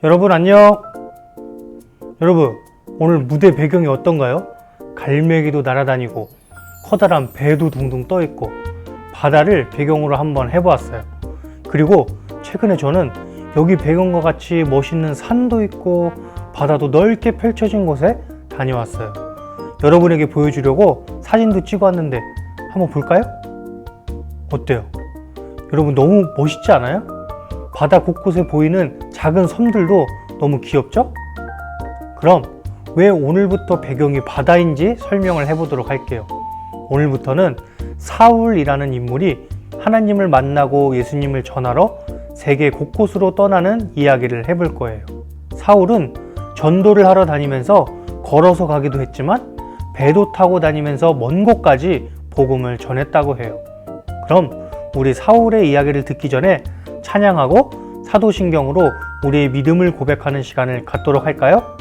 여러분 안녕. 여러분 오늘 무대 배경이 어떤가요? 갈매기도 날아다니고 커다란 배도 둥둥 떠있고 바다를 배경으로 한번 해보았어요. 그리고 최근에 저는 여기 배경과 같이 멋있는 산도 있고 바다도 넓게 펼쳐진 곳에 다녀왔어요. 여러분에게 보여주려고 사진도 찍어왔는데 한번 볼까요? 어때요? 여러분 너무 멋있지 않아요? 바다 곳곳에 보이는 작은 섬들도 너무 귀엽죠? 그럼 왜 오늘부터 배경이 바다인지 설명을 해보도록 할게요. 오늘부터는 사울이라는 인물이 하나님을 만나고 예수님을 전하러 세계 곳곳으로 떠나는 이야기를 해볼 거예요. 사울은 전도를 하러 다니면서 걸어서 가기도 했지만 배도 타고 다니면서 먼 곳까지 복음을 전했다고 해요. 그럼 우리 사울의 이야기를 듣기 전에 찬양하고 사도신경으로 우리의 믿음을 고백하는 시간을 갖도록 할까요?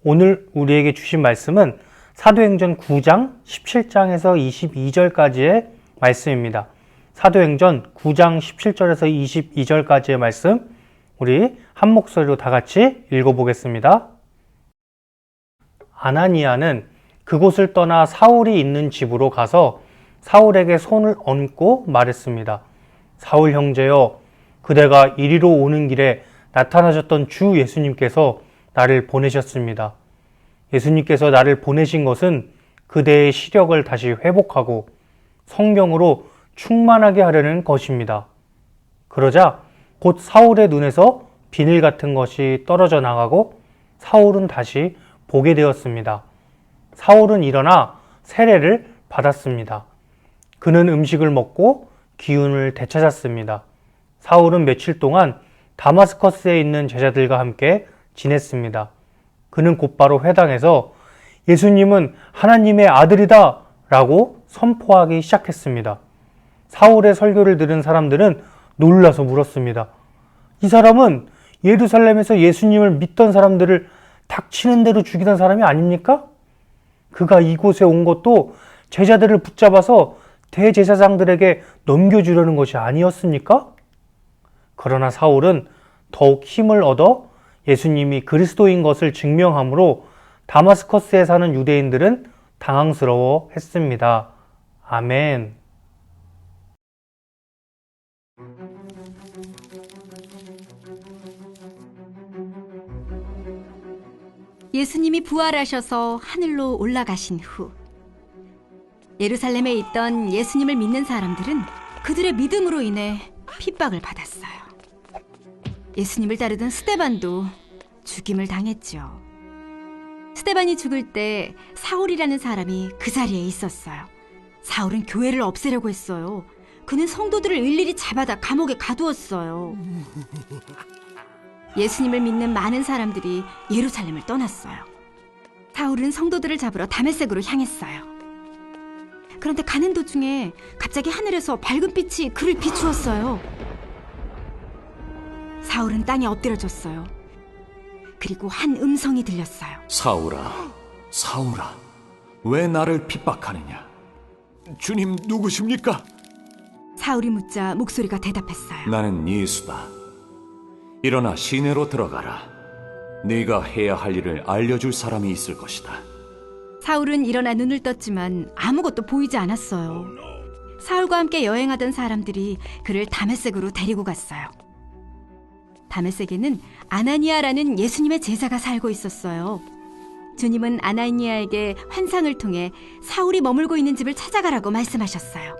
오늘 우리에게 주신 말씀은 사도행전 9장 17장에서 22절까지의 말씀입니다. 사도행전 9장 17절에서 22절까지의 말씀, 우리 한 목소리로 다 같이 읽어보겠습니다. 아나니아는 그곳을 떠나 사울이 있는 집으로 가서 사울에게 손을 얹고 말했습니다. 사울 형제여, 그대가 이리로 오는 길에 나타나셨던 주 예수님께서 나를 보내셨습니다. 예수님께서 나를 보내신 것은 그대의 시력을 다시 회복하고 성령으로 충만하게 하려는 것입니다. 그러자 곧 사울의 눈에서 비늘 같은 것이 떨어져 나가고 사울은 다시 보게 되었습니다. 사울은 일어나 세례를 받았습니다. 그는 음식을 먹고 기운을 되찾았습니다. 사울은 며칠 동안 다마스커스에 있는 제자들과 함께 지냈습니다. 그는 곧바로 회당에서 예수님은 하나님의 아들이다 라고 선포하기 시작했습니다. 사울의 설교를 들은 사람들은 놀라서 물었습니다. 이 사람은 예루살렘에서 예수님을 믿던 사람들을 닥치는 대로 죽이던 사람이 아닙니까? 그가 이곳에 온 것도 제자들을 붙잡아서 대제사장들에게 넘겨주려는 것이 아니었습니까? 그러나 사울은 더욱 힘을 얻어 예수님이 그리스도인 것을 증명함으로 다마스커스에 사는 유대인들은 당황스러워 했습니다. 아멘. 예수님이 부활하셔서 하늘로 올라가신 후 예루살렘에 있던 예수님을 믿는 사람들은 그들의 믿음으로 인해 핍박을 받았어요. 예수님을 따르던 스데반도 죽임을 당했죠. 스데반이 죽을 때 사울이라는 사람이 그 자리에 있었어요. 사울은 교회를 없애려고 했어요. 그는 성도들을 일일이 잡아다 감옥에 가두었어요. 예수님을 믿는 많은 사람들이 예루살렘을 떠났어요. 사울은 성도들을 잡으러 다메섹으로 향했어요. 그런데 가는 도중에 갑자기 하늘에서 밝은 빛이 그를 비추었어요. 사울은 땅에 엎드려졌어요. 그리고 한 음성이 들렸어요. 사울아, 사울아, 왜 나를 핍박하느냐? 주님 누구십니까? 사울이 묻자 목소리가 대답했어요. 나는 예수다. 일어나 시내로 들어가라. 네가 해야 할 일을 알려줄 사람이 있을 것이다. 사울은 일어나 눈을 떴지만 아무것도 보이지 않았어요. 사울과 함께 여행하던 사람들이 그를 다메섹으로 데리고 갔어요. 다메섹에는 아나니아라는 예수님의 제자가 살고 있었어요. 주님은 아나니아에게 환상을 통해 사울이 머물고 있는 집을 찾아가라고 말씀하셨어요.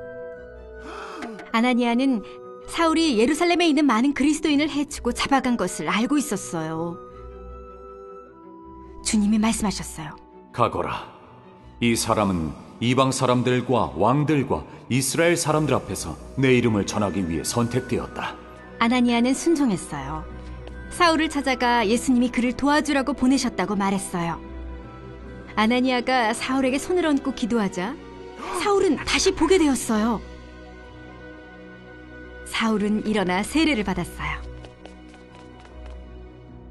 아나니아는 사울이 예루살렘에 있는 많은 그리스도인을 해치고 잡아간 것을 알고 있었어요. 주님이 말씀하셨어요. 가거라. 이 사람은 이방 사람들과 왕들과 이스라엘 사람들 앞에서 내 이름을 전하기 위해 선택되었다. 아나니아는 순종했어요. 사울을 찾아가 예수님이 그를 도와주라고 보내셨다고 말했어요. 아나니아가 사울에게 손을 얹고 기도하자 사울은 다시 보게 되었어요. 사울은 일어나 세례를 받았어요.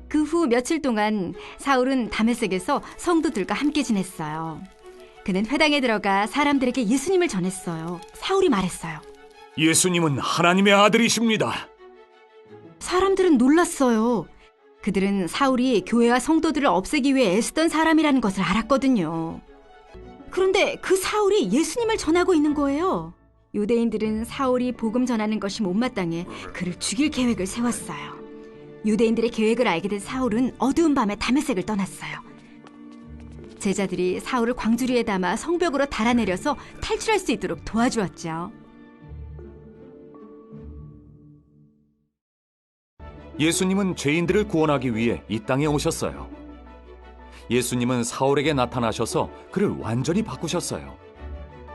그 후 며칠 동안 사울은 다메섹에서 성도들과 함께 지냈어요. 그는 회당에 들어가 사람들에게 예수님을 전했어요. 사울이 말했어요. 예수님은 하나님의 아들이십니다. 사람들은 놀랐어요. 그들은 사울이 교회와 성도들을 없애기 위해 애쓰던 사람이라는 것을 알았거든요. 그런데 그 사울이 예수님을 전하고 있는 거예요. 유대인들은 사울이 복음 전하는 것이 못마땅해 그를 죽일 계획을 세웠어요. 유대인들의 계획을 알게 된 사울은 어두운 밤에 다메섹을 떠났어요. 제자들이 사울을 광주리에 담아 성벽으로 달아내려서 탈출할 수 있도록 도와주었죠. 예수님은 죄인들을 구원하기 위해 이 땅에 오셨어요. 예수님은 사울에게 나타나셔서 그를 완전히 바꾸셨어요.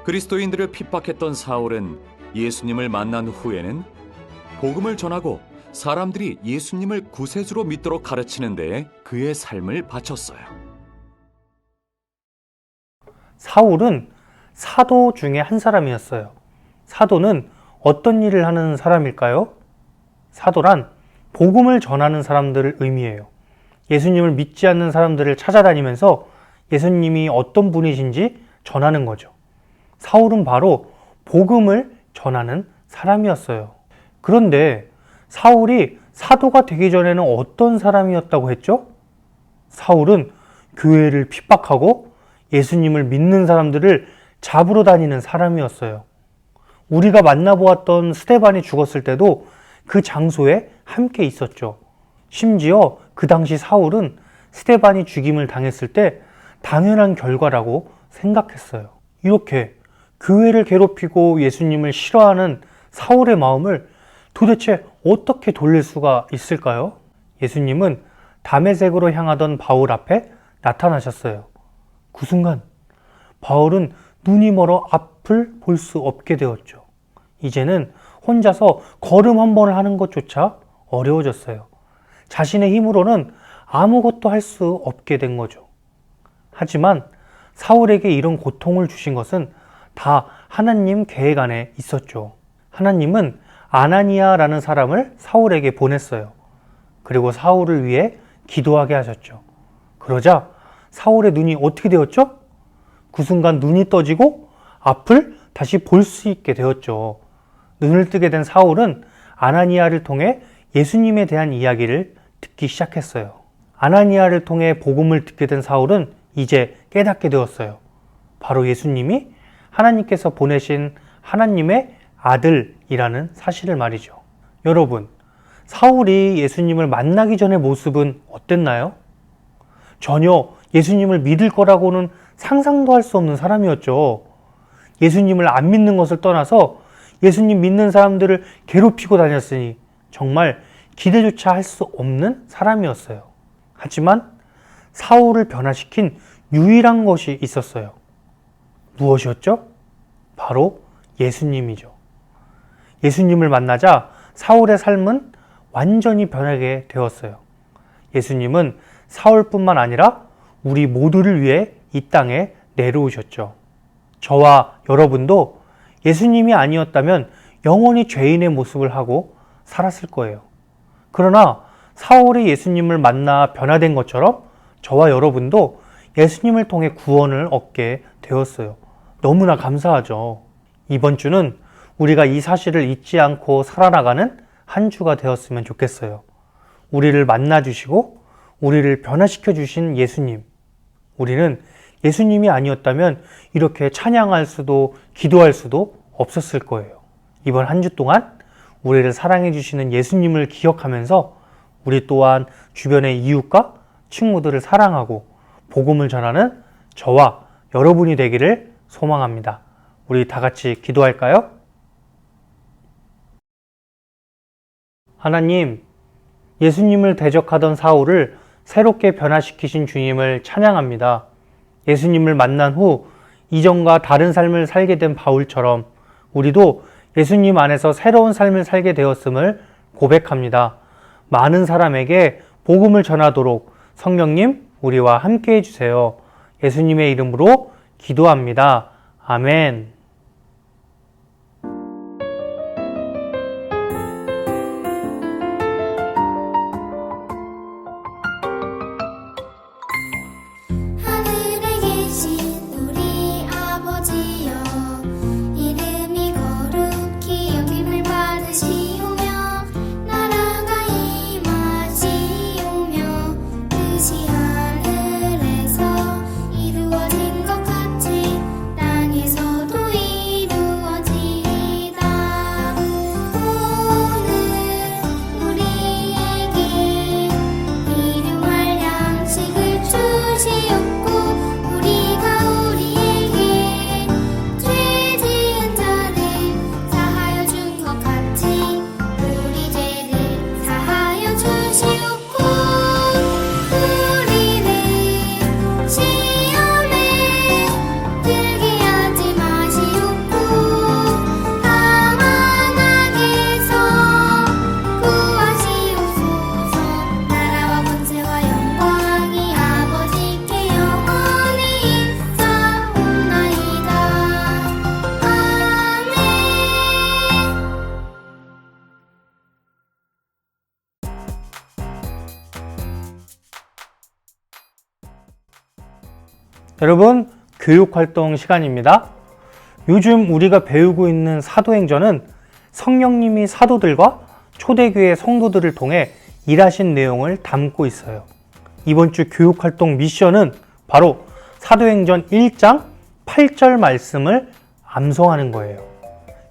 그리스도인들을 핍박했던 사울은 예수님을 만난 후에는 복음을 전하고 사람들이 예수님을 구세주로 믿도록 가르치는 데에 그의 삶을 바쳤어요. 사울은 사도 중에 한 사람이었어요. 사도는 어떤 일을 하는 사람일까요? 사도란 복음을 전하는 사람들을 의미해요. 예수님을 믿지 않는 사람들을 찾아다니면서 예수님이 어떤 분이신지 전하는 거죠. 사울은 바로 복음을 전하는 사람이었어요. 그런데 사울이 사도가 되기 전에는 어떤 사람이었다고 했죠? 사울은 교회를 핍박하고 예수님을 믿는 사람들을 잡으러 다니는 사람이었어요. 우리가 만나보았던 스데반이 죽었을 때도 그 장소에 함께 있었죠. 심지어 그 당시 사울은 스데반이 죽임을 당했을 때 당연한 결과라고 생각했어요. 이렇게 교회를 괴롭히고 예수님을 싫어하는 사울의 마음을 도대체 어떻게 돌릴 수가 있을까요? 예수님은 다메섹으로 향하던 바울 앞에 나타나셨어요. 그 순간 바울은 눈이 멀어 앞을 볼 수 없게 되었죠. 이제는 혼자서 걸음 한 번을 하는 것조차 어려워졌어요. 자신의 힘으로는 아무것도 할 수 없게 된 거죠. 하지만 사울에게 이런 고통을 주신 것은 다 하나님 계획 안에 있었죠. 하나님은 아나니아라는 사람을 사울에게 보냈어요. 그리고 사울을 위해 기도하게 하셨죠. 그러자 사울의 눈이 어떻게 되었죠? 그 순간 눈이 떠지고 앞을 다시 볼 수 있게 되었죠. 눈을 뜨게 된 사울은 아나니아를 통해 예수님에 대한 이야기를 듣기 시작했어요. 아나니아를 통해 복음을 듣게 된 사울은 이제 깨닫게 되었어요. 바로 예수님이 하나님께서 보내신 하나님의 아들이라는 사실을 말이죠. 여러분, 사울이 예수님을 만나기 전의 모습은 어땠나요? 전혀 예수님을 믿을 거라고는 상상도 할 수 없는 사람이었죠. 예수님을 안 믿는 것을 떠나서 예수님 믿는 사람들을 괴롭히고 다녔으니 정말 기대조차 할 수 없는 사람이었어요. 하지만 사울을 변화시킨 유일한 것이 있었어요. 무엇이었죠? 바로 예수님이죠. 예수님을 만나자 사울의 삶은 완전히 변하게 되었어요. 예수님은 사울뿐만 아니라 우리 모두를 위해 이 땅에 내려오셨죠. 저와 여러분도 예수님이 아니었다면 영원히 죄인의 모습을 하고 살았을 거예요. 그러나 사울이 예수님을 만나 변화된 것처럼 저와 여러분도 예수님을 통해 구원을 얻게 되었어요. 너무나 감사하죠. 이번 주는 우리가 이 사실을 잊지 않고 살아나가는 한 주가 되었으면 좋겠어요. 우리를 만나주시고 우리를 변화시켜 주신 예수님. 우리는 예수님이 아니었다면 이렇게 찬양할 수도 기도할 수도 없었을 거예요. 이번 한 주 동안 우리를 사랑해 주시는 예수님을 기억하면서 우리 또한 주변의 이웃과 친구들을 사랑하고 복음을 전하는 저와 여러분이 되기를 소망합니다. 우리 다 같이 기도할까요? 하나님, 예수님을 대적하던 사울을 새롭게 변화시키신 주님을 찬양합니다. 예수님을 만난 후 이전과 다른 삶을 살게 된 바울처럼 우리도 예수님 안에서 새로운 삶을 살게 되었음을 고백합니다. 많은 사람에게 복음을 전하도록 성령님 우리와 함께 해주세요. 예수님의 이름으로 기도합니다. 아멘. 하늘에 계신 우리 아버지여, 이름이 거룩히 여김을 받으시오며 나라가 임하시오며 뜻이 하늘에서 이루어진 것 같이 땅에서도 이루어지이다. 오늘 우리에게 일용할 양식을 주시옵고 우리가 우리에게 죄 지은 자를 사하여 준 것 같이 우리 죄를 사하여 주시옵고 우리를 여러분, 교육활동 시간입니다. 요즘 우리가 배우고 있는 사도행전은 성령님이 사도들과 초대교회 성도들을 통해 일하신 내용을 담고 있어요. 이번 주 교육활동 미션은 바로 사도행전 1장 8절 말씀을 암송하는 거예요.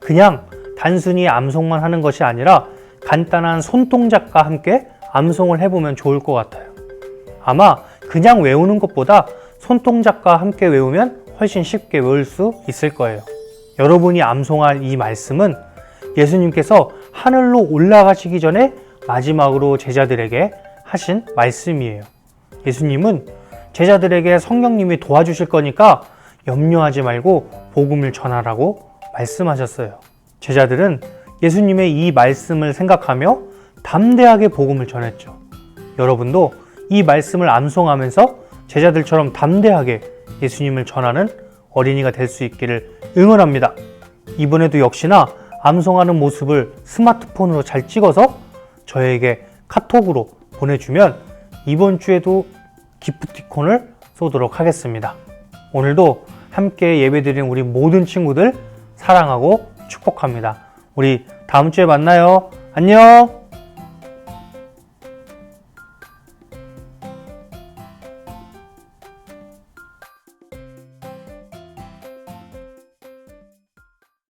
그냥 단순히 암송만 하는 것이 아니라 간단한 손동작과 함께 암송을 해보면 좋을 것 같아요. 아마 그냥 외우는 것보다 손동작과 함께 외우면 훨씬 쉽게 외울 수 있을 거예요. 여러분이 암송할 이 말씀은 예수님께서 하늘로 올라가시기 전에 마지막으로 제자들에게 하신 말씀이에요. 예수님은 제자들에게 성령님이 도와주실 거니까 염려하지 말고 복음을 전하라고 말씀하셨어요. 제자들은 예수님의 이 말씀을 생각하며 담대하게 복음을 전했죠. 여러분도 이 말씀을 암송하면서 제자들처럼 담대하게 예수님을 전하는 어린이가 될 수 있기를 응원합니다. 이번에도 역시나 암송하는 모습을 스마트폰으로 잘 찍어서 저에게 카톡으로 보내주면 이번 주에도 기프티콘을 쏘도록 하겠습니다. 오늘도 함께 예배드린 우리 모든 친구들 사랑하고 축복합니다. 우리 다음 주에 만나요. 안녕!